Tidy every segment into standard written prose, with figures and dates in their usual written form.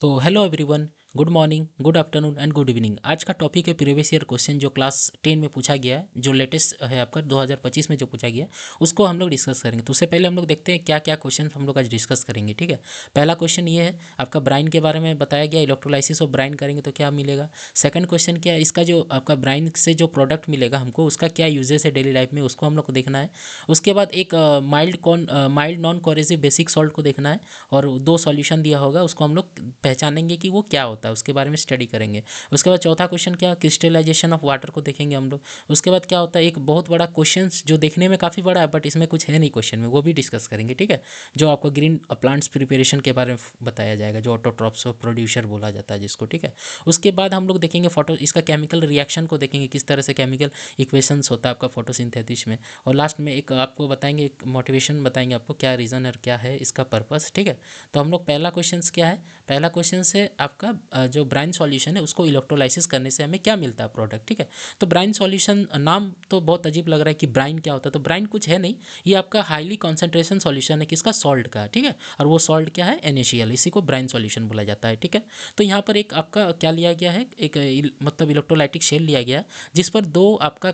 तो hello everyone, good morning, good afternoon and good evening. आज का टॉपिक है प्रीवियस ईयर क्वेश्चन जो क्लास 10 में पूछा गया है, जो लेटेस्ट है आपका 2025 में जो पूछा गया है, उसको हम लोग डिस्कस करेंगे। तो उससे पहले हम लोग देखते हैं क्या क्या क्वेश्चन हम लोग आज डिस्कस करेंगे। ठीक है, पहला क्वेश्चन ये है आपका ब्राइन के बारे में बताया गया, इलेक्ट्रोलाइसिस ऑफ ब्राइन करेंगे तो क्या मिलेगा। सेकंड क्वेश्चन क्या है, इसका जो आपका ब्राइन से जो प्रोडक्ट मिलेगा हमको, उसका क्या यूजेस है डेली लाइफ में, उसको हम लोग को देखना है। उसके बाद एक mild non corrosive basic salt को देखना है, और दो सॉल्यूशन दिया होगा, उसको हम लोग पहचानेंगे कि वो क्या होता है, उसके बारे में स्टडी करेंगे। उसके बाद चौथा क्वेश्चन क्या, क्रिस्टलाइजेशन ऑफ वाटर को देखेंगे हम लोग। उसके बाद क्या होता है, एक बहुत बड़ा क्वेश्चन जो देखने में काफ़ी बड़ा है बट इसमें कुछ है नहीं क्वेश्चन में, वो भी डिस्कस करेंगे। ठीक है, जो आपको ग्रीन प्लांट्स प्रिपरेशन के बारे में बताया जाएगा, जो ऑटोट्रॉप्स ऑफ प्रोड्यूसर बोला जाता है जिसको। ठीक है, उसके बाद हम लोग देखेंगे फोटो, इसका केमिकल रिएक्शन को देखेंगे, किस तरह से केमिकल इक्वेशंस होता है आपका फोटोसिंथेसिस में। और लास्ट में एक आपको बताएंगे, एक मोटिवेशन बताएंगे आपको, क्या रीज़न और क्या है इसका पर्पस। ठीक है, तो हम लोग पहला क्वेश्चन क्या है, पहला क्वेश्चन से आपका जो ब्राइन सॉल्यूशन है उसको इलेक्ट्रोलाइसिस करने से हमें क्या मिलता है प्रोडक्ट। ठीक है, तो ब्राइन सॉल्यूशन नाम तो बहुत अजीब लग रहा है कि ब्राइन क्या होता है, तो ब्राइन कुछ है नहीं, ये आपका हाईली कॉन्सेंट्रेशन सॉल्यूशन है किसका, सॉल्ट का। ठीक है, और वो सॉल्ट क्या है, NaCl, इसी को ब्राइन सॉल्यूशन बोला जाता है। ठीक है, तो यहाँ पर एक आपका क्या लिया गया है, एक मतलब इलेक्ट्रोलाइटिक शेल लिया गया जिस पर दो आपका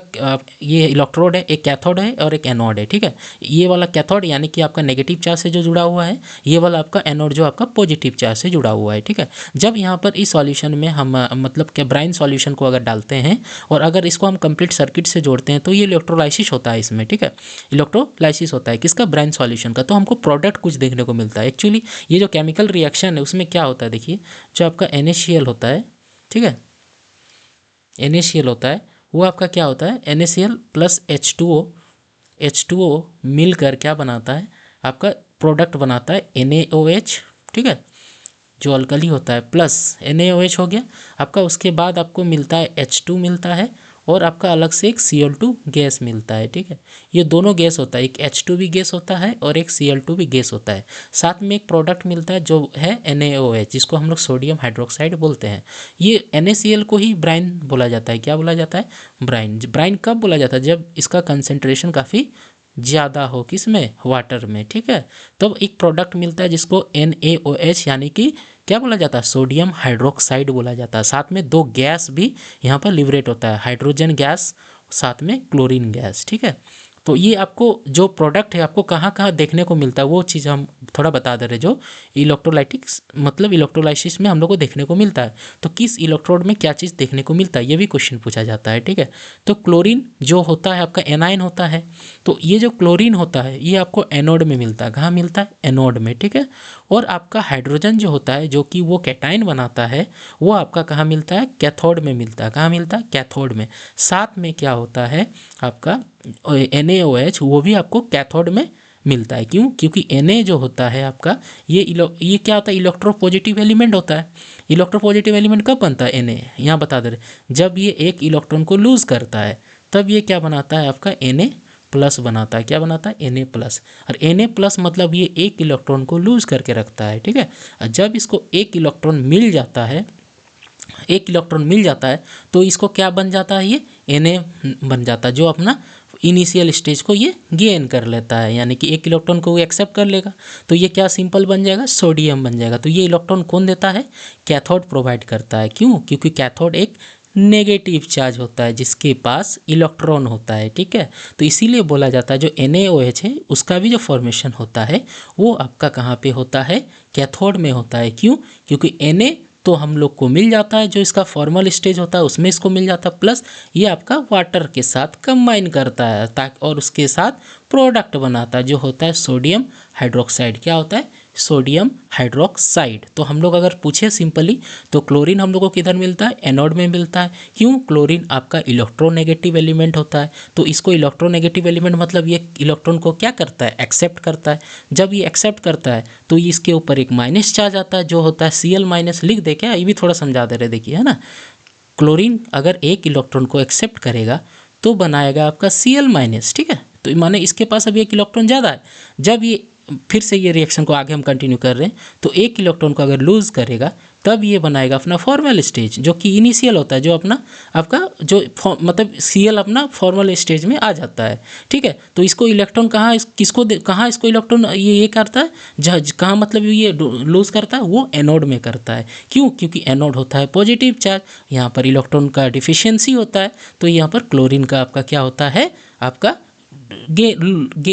ये इलेक्ट्रोड है, एक कैथोड है और एक एनोड है। ठीक है, ये वाला कैथोड यानी कि आपका नेगेटिव चार्ज से जो जुड़ा हुआ है, ये वाला आपका एनोड जो आपका पॉजिटिव चार्ज से जुड़ा हुआ है। ठीक है, जब यहाँ पर इस सॉल्यूशन में हम मतलब क्या ब्राइन सॉल्यूशन को अगर डालते हैं और अगर इसको हम कंप्लीट सर्किट से जोड़ते हैं तो ये इलेक्ट्रोलाइसिस होता है इसमें। ठीक है, इलेक्ट्रोलाइसिस होता है किसका, ब्राइन सॉल्यूशन का। तो हमको प्रोडक्ट कुछ देखने को मिलता है। एक्चुअली ये जो केमिकल रिएक्शन है उसमें क्या होता है, देखिए जो आपका NaCl होता है, ठीक है, NaCl होता है, वो आपका क्या होता है, NaCl प्लस H2O मिलकर क्या बनाता है, आपका प्रोडक्ट बनाता है NaOH। ठीक है, जो अल्कली होता है प्लस NaOH हो गया आपका। उसके बाद आपको मिलता है H2 मिलता है, और आपका अलग से एक Cl2 गैस मिलता है। ठीक है, ये दोनों गैस होता है, एक H2 भी गैस होता है और एक Cl2 भी गैस होता है। साथ में एक प्रोडक्ट मिलता है जो है NaOH, जिसको हम लोग सोडियम हाइड्रोक्साइड बोलते हैं। ये NaCl को ही ब्राइन बोला जाता है। क्या बोला जाता है, ब्राइन। ब्राइन कब बोला जाता है, जब इसका कंसेंट्रेशन काफ़ी ज़्यादा हो, किस में, वाटर में। ठीक है, तब एक प्रोडक्ट मिलता है जिसको NaOH यानी कि क्या बोला जाता है, सोडियम हाइड्रोक्साइड बोला जाता है। साथ में दो गैस भी यहाँ पर लिबरेट होता है, हाइड्रोजन गैस साथ में क्लोरीन गैस। ठीक है, तो ये आपको जो प्रोडक्ट है आपको कहाँ कहाँ देखने को मिलता है वो चीज़ हम थोड़ा बता दे रहे, जो इलेक्ट्रोलाइटिक्स मतलब इलेक्ट्रोलाइसिस में हम लोग को देखने को मिलता है। तो किस इलेक्ट्रोड में क्या चीज़ देखने को मिलता है, ये भी क्वेश्चन पूछा जाता है। ठीक है, तो क्लोरीन जो होता है आपका एनाइन होता है, तो ये जो क्लोरीन होता है ये आपको एनोड में मिलता है। कहाँ मिलता है, एनोड में। ठीक है, और आपका हाइड्रोजन जो होता है जो कि वो कैटाइन बनाता है, वो आपका कहाँ मिलता है, कैथोड में मिलता है। कहाँ मिलता है, कैथोड में। साथ में क्या होता है आपका NaOH, वो भी आपको कैथोड में मिलता है। क्यों, क्योंकि Na जो होता है आपका ये क्या होता है, इलेक्ट्रोपॉजिटिव एलिमेंट होता है। इलेक्ट्रोपॉजिटिव एलिमेंट कब बनता है, Na, यहाँ बता दे रहे, जब ये एक इलेक्ट्रॉन को लूज करता है तब ये क्या बनाता है आपका Na प्लस बनाता है। क्या बनाता है, Na प्लस। और Na प्लस मतलब ये एक इलेक्ट्रॉन को लूज करके रखता है। ठीक है, जब इसको एक इलेक्ट्रॉन मिल जाता है, एक इलेक्ट्रॉन मिल जाता है तो इसको क्या बन जाता है, ये Na बन जाता है, जो अपना इनिशियल स्टेज को ये गेन कर लेता है, यानी कि एक इलेक्ट्रॉन को वो एक्सेप्ट कर लेगा तो ये क्या सिंपल बन जाएगा, सोडियम बन जाएगा। तो ये इलेक्ट्रॉन कौन देता है, कैथोड प्रोवाइड करता है। क्यों, क्योंकि कैथोड एक नेगेटिव चार्ज होता है जिसके पास इलेक्ट्रॉन होता है। ठीक है, तो इसीलिए बोला जाता है जो NaOH है उसका भी जो फॉर्मेशन होता है वो आपका कहाँ पे होता है, कैथोड में होता है। क्यों, क्योंकि Na तो हम लोग को मिल जाता है, जो इसका फॉर्मल स्टेज होता है उसमें इसको मिल जाता है, प्लस ये आपका वाटर के साथ कंबाइन करता है ताकि और उसके साथ प्रोडक्ट बनाता है जो होता है सोडियम हाइड्रोक्साइड। क्या होता है, सोडियम हाइड्रोक्साइड। तो हम लोग अगर पूछे सिंपली तो क्लोरीन हम लोग को किधर मिलता है, एनोड में मिलता है। क्यों, क्लोरीन आपका इलेक्ट्रोनेगेटिव एलिमेंट होता है, तो इसको इलेक्ट्रोनेगेटिव एलिमेंट मतलब ये इलेक्ट्रॉन को क्या करता है, एक्सेप्ट करता है। जब ये एक्सेप्ट करता है तो इसके ऊपर एक माइनस चार्ज आता है जो होता है Cl माइनस। लिख दे क्या, ये भी थोड़ा समझा दे रहे, देखिए है ना, क्लोरीन अगर एक इलेक्ट्रॉन को एक्सेप्ट करेगा तो बनाएगा आपका Cl माइनस। ठीक है, तो माने इसके पास अभी एक इलेक्ट्रॉन ज़्यादा है। जब ये फिर से ये रिएक्शन को आगे हम कंटिन्यू कर रहे हैं तो एक इलेक्ट्रॉन को अगर लूज़ करेगा तब ये बनाएगा अपना फॉर्मल स्टेज, जो कि इनिशियल होता है, जो अपना आपका जो मतलब Cl अपना फॉर्मल स्टेज में आ जाता है। ठीक है, तो इसको इलेक्ट्रॉन कहाँ इसको इलेक्ट्रॉन ये करता है, कहाँ मतलब ये लूज करता है, वो एनोड में करता है। क्यों? क्योंकि एनोड होता है पॉजिटिव चार्ज, यहाँ पर इलेक्ट्रॉन का डिफिशियंसी होता है, तो यहाँ पर क्लोरीन का आपका क्या होता है, आपका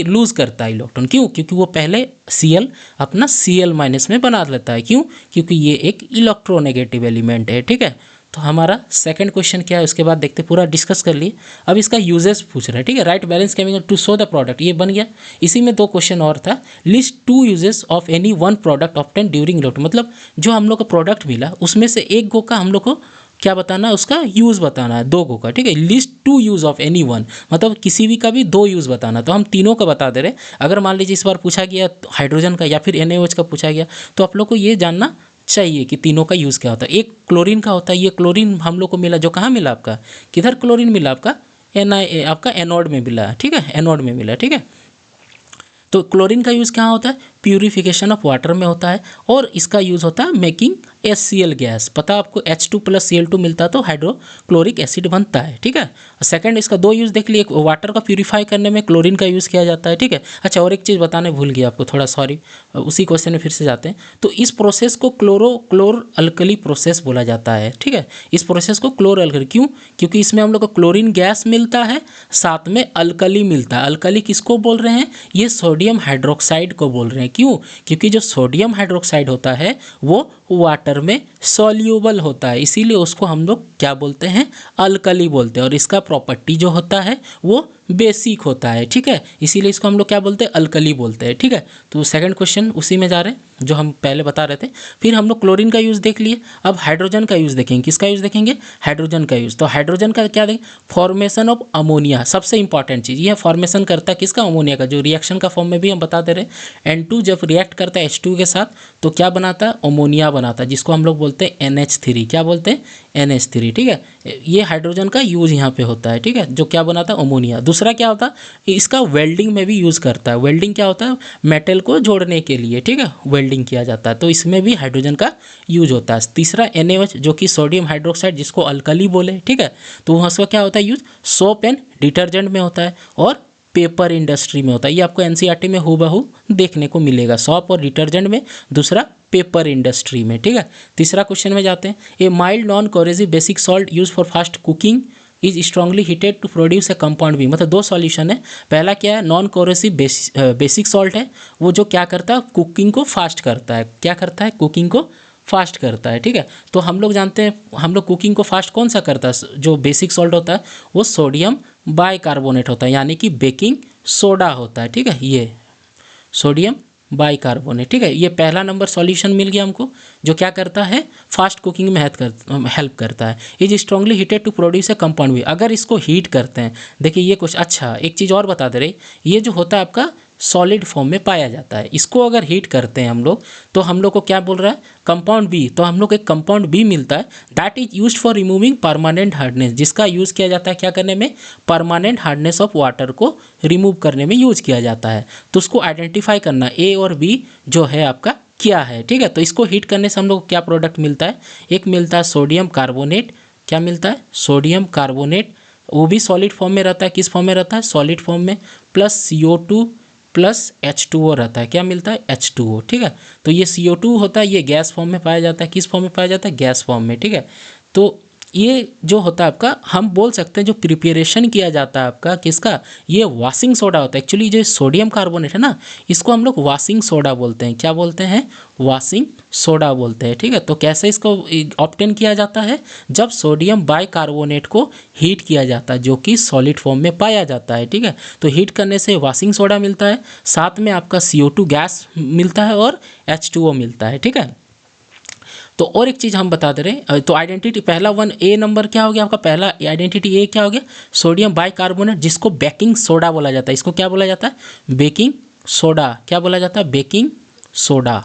लूज करता है इलेक्ट्रॉन। क्यों? क्योंकि वो पहले Cl अपना Cl माइनस में बना लेता है। क्यों? क्योंकि ये एक इलेक्ट्रोनेगेटिव एलिमेंट है। ठीक है, तो हमारा सेकंड क्वेश्चन क्या है उसके बाद देखते, पूरा डिस्कस कर लिए। अब इसका यूजेस पूछ रहा है। ठीक है, right balance chemical to show the product, ये बन गया। इसी में 2 क्वेश्चन और था, list 2 uses of any one product obtain during electro, मतलब जो हम लोग को प्रोडक्ट मिला उसमें से एक गो का हम लोग को क्या बताना है, उसका यूज़ बताना है, 2 गो का। ठीक है, list 2 use of any one, मतलब किसी भी का भी 2 यूज़ बताना, तो हम तीनों का बता दे रहे। अगर मान लीजिए इस बार पूछा गया हाइड्रोजन का या फिर NaOH का पूछा गया, तो आप लोग को ये जानना चाहिए कि तीनों का यूज़ क्या होता है। एक क्लोरीन का होता है, ये क्लोरीन हम लोग को मिला, जो कहाँ मिला आपका, किधर क्लोरीन मिला आपका, आपका एनोड में मिला। ठीक है, एनोड में मिला। ठीक है, तो क्लोरीन का यूज़ क्या होता है, प्यूरिफिकेशन ऑफ वाटर में होता है, और इसका यूज़ होता है मेकिंग HCl गैस। पता आपको H2 + Cl2 मिलता है तो हाइड्रोक्लोरिक एसिड बनता है। ठीक है, सेकंड इसका 2 यूज़ देख लिए, वाटर का प्यूरिफाई करने में क्लोरीन का यूज़ किया जाता है। ठीक है, अच्छा और एक चीज़ बताने भूल गया आपको, थोड़ा सॉरी, उसी क्वेश्चन में फिर से जाते हैं। तो इस प्रोसेस को क्लोर अल्कली प्रोसेस बोला जाता है। ठीक है, इस प्रोसेस को क्लोर अल्कली, क्यों? क्योंकि इसमें हम लोग को क्लोरीन गैस मिलता है, साथ में अल्कली मिलता है। अल्कली किसको बोल रहे हैं, ये सोडियम हाइड्रोक्साइड को बोल रहे हैं। क्यों? क्योंकि जो सोडियम हाइड्रोक्साइड होता है वो वाटर में सॉल्यूबल होता है, इसीलिए उसको हम लोग क्या बोलते हैं, अल्कली बोलते हैं। और इसका प्रॉपर्टी जो होता है वो बेसिक होता है। ठीक है, इसीलिए इसको हम लोग क्या बोलते हैं, अल्कली बोलते हैं। ठीक है, तो सेकंड क्वेश्चन उसी में जा रहे हैं जो हम पहले बता रहे थे। फिर हम लोग क्लोरीन का यूज़ देख लिए, अब हाइड्रोजन का यूज़ देखेंगे। किसका यूज़ देखेंगे, हाइड्रोजन का यूज़। तो हाइड्रोजन का क्या देखें, फॉर्मेशन ऑफ अमोनिया, सबसे इंपॉर्टेंट चीज़ ये फॉर्मेशन करता है किसका, अमोनिया का, जो रिएक्शन का फॉर्म में भी हम बता दे रहे हैं। N2 जब रिएक्ट करता है H2 के साथ तो क्या बनाता है, अमोनिया बनाता है, जिसको हम लोग बोलते हैं NH3। क्या बोलते हैं, NH3। ठीक है, ये हाइड्रोजन का यूज़ यहाँ पे होता है। ठीक है, जो क्या बनाता है, अमोनिया। दूसरा क्या होता है, इसका वेल्डिंग में भी यूज़ करता है। वेल्डिंग क्या होता है, मेटल को जोड़ने के लिए। ठीक है, वेल्डिंग किया जाता है, तो इसमें भी हाइड्रोजन का यूज होता है। तीसरा NaOH, जो कि सोडियम हाइड्रोक्साइड, जिसको अल्कली बोले। ठीक है, तो वहाँ उसका क्या होता है यूज, सोप एंड डिटर्जेंट में होता है और पेपर इंडस्ट्री में होता है। ये आपको NCERT में हूबहू देखने को मिलेगा, सॉप और डिटर्जेंट में, दूसरा पेपर इंडस्ट्री में। ठीक है, तीसरा क्वेश्चन में जाते हैं। A mild non corrosive basic salt use for fast cooking is strongly heated to produce a compound B, मतलब 2 सॉल्यूशन है। पहला क्या है, नॉन कोरेसिव बेसिक सॉल्ट है, वो जो क्या करता है, कुकिंग को फास्ट करता है। क्या करता है, कुकिंग को फास्ट करता है। ठीक है, तो हम लोग जानते हैं, हम लोग कुकिंग को फास्ट कौन सा करता है, जो बेसिक सॉल्ट होता है वो सोडियम बाइकार्बोनेट होता है, यानी कि बेकिंग सोडा होता है। ठीक है, ये सोडियम बाइकार्बोनेट। ठीक है, ये पहला नंबर सॉल्यूशन मिल गया हमको, जो क्या करता है, फास्ट कुकिंग में हेल्प करता है। Is strongly heated to produce a compound B, अगर इसको हीट करते हैं, देखिए ये कुछ अच्छा एक चीज़ और बता दे रही, ये जो होता है आपका सॉलिड फॉर्म में पाया जाता है, इसको अगर हीट करते हैं हम लोग, तो हम लोग को क्या बोल रहा है, कंपाउंड बी। तो हम लोग को एक कंपाउंड बी मिलता है, that is used for removing permanent hardness, जिसका यूज़ किया जाता है क्या करने में, परमानेंट हार्डनेस ऑफ वाटर को रिमूव करने में यूज किया जाता है। तो उसको आइडेंटिफाई करना, ए और बी जो है आपका क्या है। ठीक है, तो इसको हीट करने से हम लोग को क्या प्रोडक्ट मिलता है, एक मिलता है सोडियम कार्बोनेट। क्या मिलता है, सोडियम कार्बोनेट, वो भी सॉलिड फॉर्म में रहता है। किस फॉर्म में रहता है, सॉलिड फॉर्म में, प्लस CO2 प्लस H2O रहता है। क्या मिलता है, H2O। ठीक है, तो ये CO2 होता है, ये गैस फॉर्म में पाया जाता है। किस फॉर्म में पाया जाता है, गैस फॉर्म में। ठीक है, तो ये जो होता है आपका, हम बोल सकते हैं जो प्रिपरेशन किया जाता है आपका किसका, ये वॉशिंग सोडा होता है। एक्चुअली जो सोडियम कार्बोनेट है ना, इसको हम लोग वॉशिंग सोडा बोलते हैं। क्या बोलते हैं, वॉशिंग सोडा बोलते हैं। ठीक है, तो कैसे इसको ऑब्टेन किया जाता है, जब सोडियम बाइकार्बोनेट को हीट किया जाता है, जो कि सॉलिड फॉर्म में पाया जाता है। ठीक है, तो हीट करने से वॉशिंग सोडा मिलता है, साथ में आपका CO2 गैस मिलता है और H2O मिलता है। ठीक है, तो और एक चीज़ हम बता दे रहे हैं, तो आइडेंटिटी पहला 1A नंबर क्या हो गया आपका, पहला आइडेंटिटी ए क्या हो गया, सोडियम बाइकार्बोनेट, जिसको बेकिंग सोडा बोला जाता है। इसको क्या बोला जाता है, बेकिंग सोडा। क्या बोला जाता है, बेकिंग सोडा।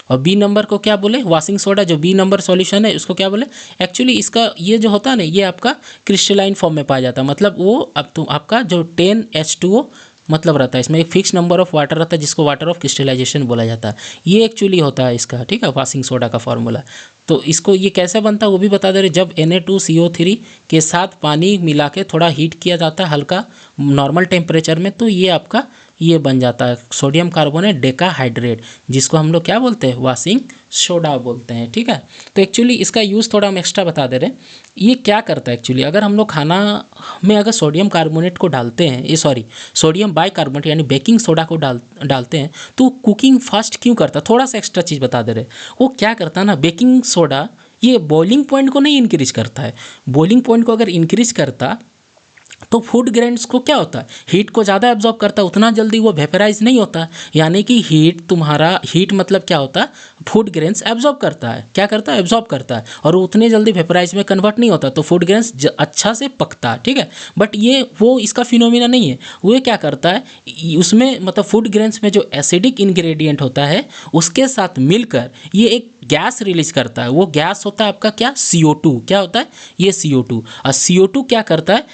और बी नंबर को क्या बोले, वॉशिंग सोडा। जो बी नंबर सॉल्यूशन है उसको क्या बोले, एक्चुअली इसका ये जो होता है ना, ये आपका क्रिस्टलाइन फॉर्म में पाया जाता है, मतलब वो अब तो आपका जो 10H2O मतलब रहता है, इसमें एक फिक्स नंबर ऑफ वाटर रहता है जिसको वाटर ऑफ क्रिस्टलाइजेशन बोला जाता है। ये एक्चुअली होता है इसका, ठीक है, वाशिंग सोडा का फॉर्मूला। तो इसको ये कैसे बनता है वो भी बता दे रहे। जब Na2CO3 के साथ पानी मिला के थोड़ा हीट किया जाता है हल्का नॉर्मल टेम्परेचर में, तो ये आपका ये बन जाता है सोडियम कार्बोनेट डेकाहाइड्रेट, जिसको हम लोग क्या बोलते हैं, वाशिंग सोडा बोलते हैं, ठीक है। तो एक्चुअली इसका यूज़ थोड़ा हम एक्स्ट्रा बता दे रहे हैं। ये क्या करता है एक्चुअली, अगर हम लोग खाना में अगर सोडियम कार्बोनेट को डालते हैं, ये सॉरी सोडियम बाइकार्बोनेट यानी बेकिंग सोडा को डालते हैं, तो कुकिंग फास्ट क्यों करता है, थोड़ा सा एक्स्ट्रा चीज़ बता दे रहे। वो क्या करता है ना, बेकिंग सोडा ये बॉइलिंग पॉइंट को नहीं इंक्रीज करता है। बॉइलिंग पॉइंट को अगर इंक्रीज करता तो फूड ग्रेन्स को क्या होता है, हीट को ज़्यादा एब्जॉर्ब करता है, उतना जल्दी वो वेपराइज नहीं होता। यानी कि हीट मतलब क्या होता है, फूड ग्रेन्स एब्जॉर्ब करता है, क्या करता है, एब्जॉर्ब करता है, और उतने जल्दी वेपराइज में कन्वर्ट नहीं होता, तो फूड ग्रेन्स अच्छा से पकता है, ठीक है। बट ये वो इसका फिनोमिना नहीं है। वो क्या करता है, उसमें मतलब फूड ग्रेन्स में जो एसिडिक इंग्रेडिएंट होता है उसके साथ मिलकर ये एक गैस रिलीज करता है। वो गैस होता है आपका क्या, CO2। क्या होता है, ये CO2। और CO2 क्या करता है,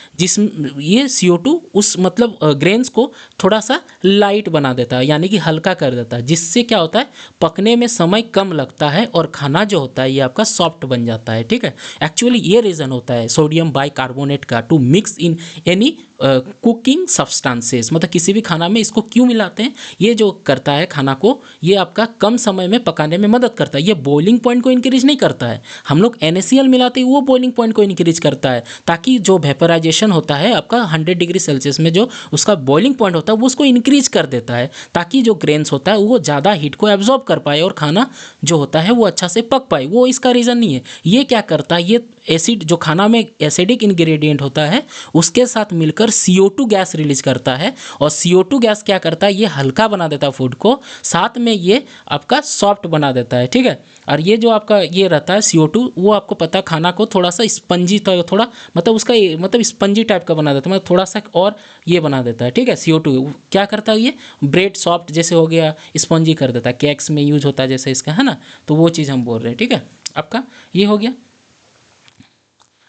ये CO2 उस मतलब ग्रेन्स को थोड़ा सा लाइट बना देता है, यानी कि हल्का कर देता है, जिससे क्या होता है, पकने में समय कम लगता है और खाना जो होता है ये आपका सॉफ्ट बन जाता है, ठीक है। एक्चुअली ये रीज़न होता है सोडियम बाइकार्बोनेट का to mix in any cooking substances, मतलब किसी भी खाना में इसको क्यों मिलाते हैं, ये जो करता है खाना को, ये आपका कम समय में पकाने में मदद करता है। ये बॉइलिंग पॉइंट को इंक्रीज नहीं करता है। हम लोग NaCl मिलाते हैं वो बॉइलिंग पॉइंट को इंक्रीज करता है, ताकि जो वेपराइजेशन होता है आपका 100 डिग्री सेल्सियस में जो उसका बॉइलिंग पॉइंट होता है वो उसको इंक्रीज कर देता है, ताकि जो ग्रेन्स होता है वो ज़्यादा हीट को एब्जॉर्ब कर पाए और खाना जो होता है वो अच्छा से पक पाए। वो इसका रीज़न नहीं है। ये क्या करता है, ये एसिड जो खाना में एसिडिक इंग्रेडिएंट होता है उसके साथ मिलकर CO2 गैस रिलीज करता है, और CO2 गैस क्या करता है, ये हल्का बना देता है फूड को, साथ में ये आपका सॉफ्ट बना देता है, ठीक है। और ये जो आपका ये रहता है CO2, वो आपको पता है खाना को थोड़ा सा स्पंजी, तो थोड़ा मतलब उसका मतलब स्पंजी टाइप का बना देता है, मतलब थोड़ा सा और ये बना देता है, ठीक है। CO2 क्या करता है, ये ब्रेड सॉफ्ट जैसे हो गया, स्पंजी कर देता है, केक्स में यूज होता है जैसे इसका, है ना। तो वो चीज़ हम बोल रहे हैं, ठीक है। आपका ये हो गया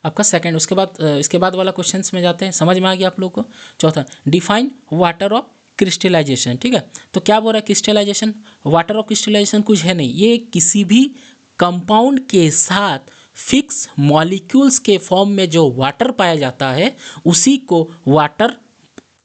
आपका सेकंड। उसके बाद इसके बाद वाला क्वेश्चंस में जाते हैं, समझ में आ गया आप लोग को। चौथा, डिफाइन वाटर ऑफ क्रिस्टलाइजेशन, ठीक है। तो क्या बोल रहा है, क्रिस्टलाइजेशन, वाटर ऑफ क्रिस्टलाइजेशन कुछ है नहीं, ये किसी भी कंपाउंड के साथ फिक्स मॉलिक्यूल्स के फॉर्म में जो वाटर पाया जाता है उसी को वाटर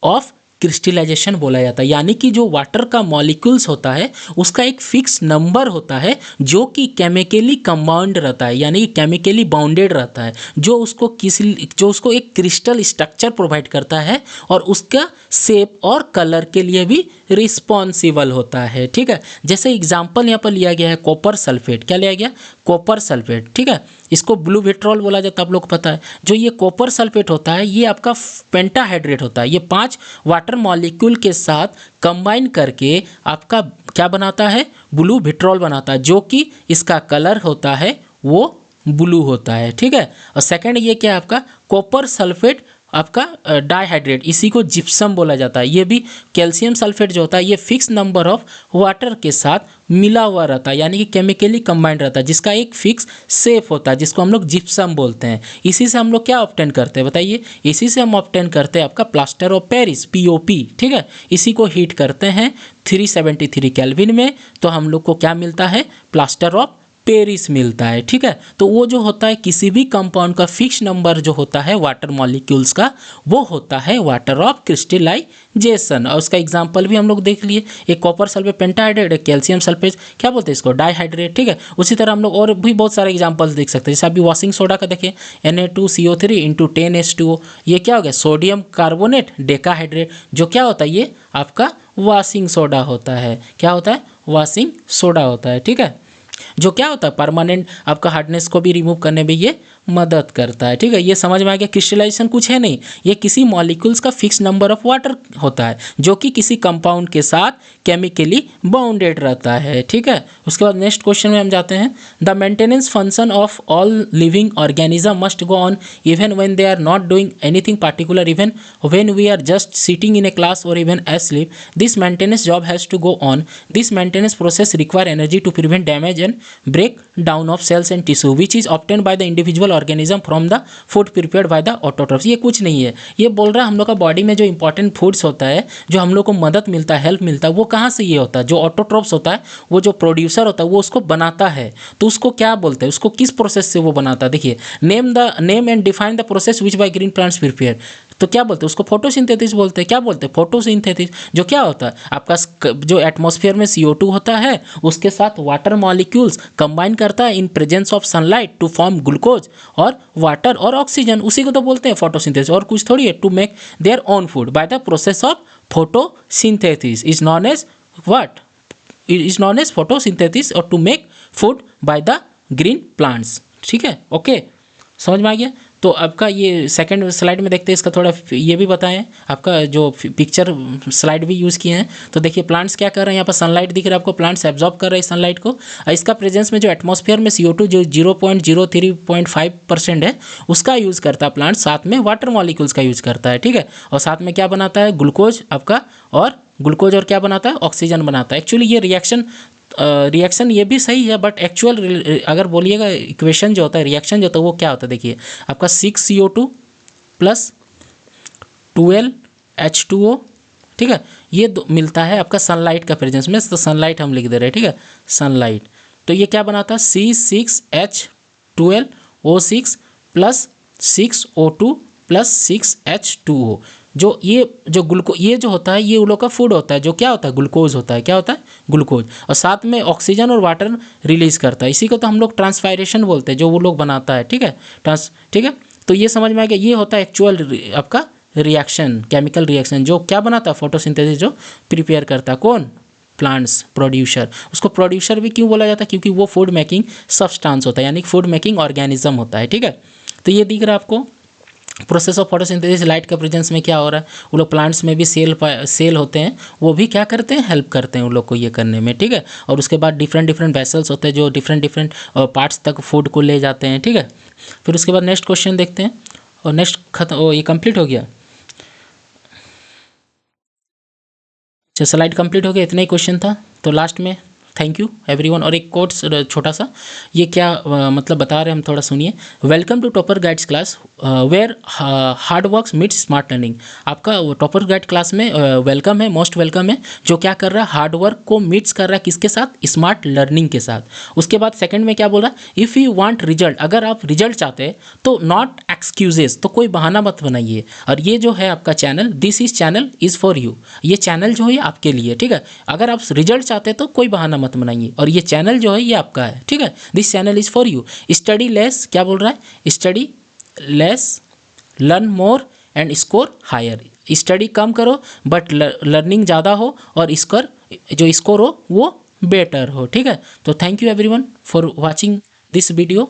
ऑफ क्रिस्टलाइजेशन बोला जाता है। यानी कि जो वाटर का मॉलिक्यूल्स होता है उसका एक फिक्स नंबर होता है जो कि केमिकली कंपाउंड रहता है, यानी कि केमिकली बाउंडेड रहता है, जो उसको एक क्रिस्टल स्ट्रक्चर प्रोवाइड करता है और उसका शेप और कलर के लिए भी रिस्पॉन्सिबल होता है, ठीक है। जैसे एग्जाम्पल यहाँ पर लिया गया है कॉपर सल्फेट, क्या लिया गया, कॉपर सल्फेट, ठीक है। इसको ब्लू विट्रॉल बोला जाता है, आप लोग को पता है। जो ये कॉपर सल्फेट होता है ये आपका पेंटाहाइड्रेट होता है, ये 5 वाटर मॉलिक्यूल के साथ कंबाइन करके आपका क्या बनाता है, ब्लू विट्रॉल बनाता है, जो कि इसका कलर होता है वो ब्लू होता है, ठीक है। और सेकंड ये क्या है आपका कॉपर सल्फेट आपका डाइहाइड्रेट, इसी को जिप्सम बोला जाता है। ये भी कैल्शियम सल्फेट जो होता है ये फिक्स नंबर ऑफ वाटर के साथ मिला हुआ रहता है, यानी कि केमिकली कंबाइंड रहता है, जिसका एक फिक्स शेप होता है, जिसको हम लोग जिप्सम बोलते हैं। इसी से हम लोग क्या ऑब्टेन करते हैं बताइए, इसी से हम ऑब्टेन करते हैं आपका प्लास्टर ऑफ पेरिस, POP, ठीक है। इसी को हीट करते हैं 373 केल्विन में, तो हम लोग को क्या मिलता है, प्लास्टर ऑफ पेरिस मिलता है, ठीक है। तो वो जो होता है किसी भी कंपाउंड का फिक्स नंबर जो होता है वाटर मॉलिक्यूल्स का, वो होता है वाटर ऑफ क्रिस्टलाइजेशन। और उसका एग्जांपल भी हम लोग देख लिए, एक कॉपर सल्फेट पेंटाहाइड्रेट, एक कैल्शियम सल्फेट क्या बोलते हैं इसको, डाइहाइड्रेट, ठीक है। उसी तरह हम लोग और भी बहुत सारे एग्जांपल्स देख सकते हैं, जैसे अभी वॉशिंग सोडा का देखें Na2CO3 इंटू 10H2O, ये क्या हो गया, सोडियम कार्बोनेट डेकाहाइड्रेट, जो क्या होता है, ये आपका वॉशिंग सोडा होता है। क्या होता है, वॉशिंग सोडा होता है, ठीक है, जो क्या होता है परमानेंट आपका हार्डनेस को भी रिमूव करने में ये मदद करता है, ठीक है। ये समझ में आ गया, क्रिस्टलाइजेशन कुछ है नहीं, ये किसी मॉलिक्यूल्स का फिक्स नंबर ऑफ वाटर होता है जो कि किसी कंपाउंड के साथ केमिकली बाउंडेड रहता है, ठीक है। उसके बाद नेक्स्ट क्वेश्चन में हम जाते हैं, the maintenance function of all living organism must go on even when they are not doing anything particular, even when we are just sitting in a class or इवन asleep, this maintenance job has to go on, this maintenance process require energy to prevent damage and break down of cells and tissue which is obtain by the individual organism from the food prepared by the autotrophs. ये कुछ नहीं है, ये बोल रहा है हम लोग का बॉडी में जो इंपॉर्टेंट फूड्स होता है, जो हम लोग को मदद मिलता है, हेल्प मिलता है, वो कहाँ से ये होता है, जो ऑटोट्रॉफ्स होता है, वो जो प्रोड्यूसर होता है वो उसको बनाता है। तो उसको क्या बोलते हैं, उसको किस प्रोसेस से वो बनाता है। देखिए, name and define the process which by green plants prepare. तो क्या बोलते हैं उसको, फोटोसिंथेसिस बोलते हैं। क्या बोलते हैं, फोटोसिंथेसिस। जो क्या होता है आपका जो एटमॉस्फेयर में CO2 होता है उसके साथ वाटर मॉलिक्यूल्स कंबाइन करता है in presence of sunlight to form glucose और वाटर और ऑक्सीजन, उसी को तो बोलते हैं फोटोसिंथेसिस। और कुछ थोड़ी है, to make their own food by the process of photosynthesis is known as what, is known as photosynthesis or to make food by the green plants. ठीक है, ओके, समझ में आ गया। तो आपका ये सेकंड स्लाइड में देखते हैं, इसका थोड़ा ये भी बताएं, आपका जो पिक्चर स्लाइड भी यूज़ किए हैं। तो देखिए प्लांट्स क्या कर रहे हैं, यहाँ पर सनलाइट दिख रहा है आपको, प्लांट्स एब्जॉर्ब कर रहे हैं सनलाइट को। इसका प्रेजेंस में जो एटमॉस्फेयर में CO2 जो 0.035% है उसका यूज़ करता है प्लांट, साथ में वाटर मॉलिक्यूल्स का यूज़ करता है। ठीक है, और साथ में क्या बनाता है, ग्लूकोज आपका, और ग्लूकोज और क्या बनाता है, ऑक्सीजन बनाता है। एक्चुअली ये रिएक्शन ये भी सही है, बट एक्चुअल अगर बोलिएगा इक्वेशन जो होता है, रिएक्शन जो होता है वो क्या होता है, देखिए आपका 6CO2 प्लस 12H2O, ठीक है, ये मिलता है आपका सनलाइट का प्रेजेंस में। तो सनलाइट हम लिख दे रहे हैं, ठीक है, सनलाइट। तो ये क्या बनाता है, C6H12O6 plus 6O2 plus 6H2O। जो ये जो होता है ये उन लोग का फूड होता है, जो क्या होता है, ग्लूकोज होता है। क्या होता है, ग्लूकोज, और साथ में ऑक्सीजन और वाटर रिलीज करता है। इसी को तो हम लोग ट्रांसपायरेशन बोलते हैं, जो वो लोग बनाता है। ठीक है, ठीक है। तो ये समझ में आ गया, ये होता है एक्चुअल आपका रिएक्शन, केमिकल रिएक्शन, जो क्या बनाता है, फोटोसिंथेसिस जो प्रिपेयर करता है, कौन, प्लांट्स, प्रोड्यूसर। उसको प्रोड्यूसर भी क्यों बोला जाता है, क्योंकि वो फूड मेकिंग सब्सटेंस होता है, यानी फूड मेकिंग ऑर्गेनिज्म होता है। ठीक है, तो ये दिख रहा है आपको प्रोसेस ऑफ फोटोसिंथेसिस, लाइट के प्रेजेंस में क्या हो रहा है। वो लोग प्लांट्स में भी सेल होते हैं, वो भी क्या करते हैं, हेल्प करते हैं उन लोग को ये करने में। ठीक है, और उसके बाद डिफरेंट वेसल्स होते हैं जो डिफरेंट पार्ट्स तक फूड को ले जाते हैं। ठीक है, फिर उसके बाद नेक्स्ट क्वेश्चन देखते हैं, और नेक्स्ट खत्म, ये कंप्लीट हो गया। अच्छा, स्लाइड कंप्लीट हो गया, इतना ही क्वेश्चन था। तो लास्ट में थैंक यू एवरीवन, और एक कोट्स छोटा सा, ये क्या मतलब बता रहे हैं हम, थोड़ा सुनिए। Welcome to Topper Guides class where hard works meets smart learning. आपका टॉपर गाइड क्लास में वेलकम है, मोस्ट वेलकम है, जो क्या कर रहा है, हार्ड वर्क को मीट्स कर रहा है, किसके साथ, स्मार्ट लर्निंग के साथ। उसके बाद सेकंड में क्या बोल रहा है, इफ़ यू वांट रिजल्ट, अगर आप रिजल्ट चाहते हैं तो नॉट एक्सक्यूजेस, तो कोई बहाना मत बनाइए। और ये जो है आपका channel, this is channel is for you, ये चैनल जो है आपके लिए। ठीक है, अगर आप रिजल्ट चाहते हैं तो कोई बहाना मत बनाइए, और ये चैनल जो है ये आपका है। ठीक है, this channel is for you. Study less, क्या बोल रहा है, study less, learn more and score higher. Study कम करो बट लर्निंग ज़्यादा हो, और जो स्कोर हो वो बेटर हो। ठीक है, तो thank you everyone for watching this video.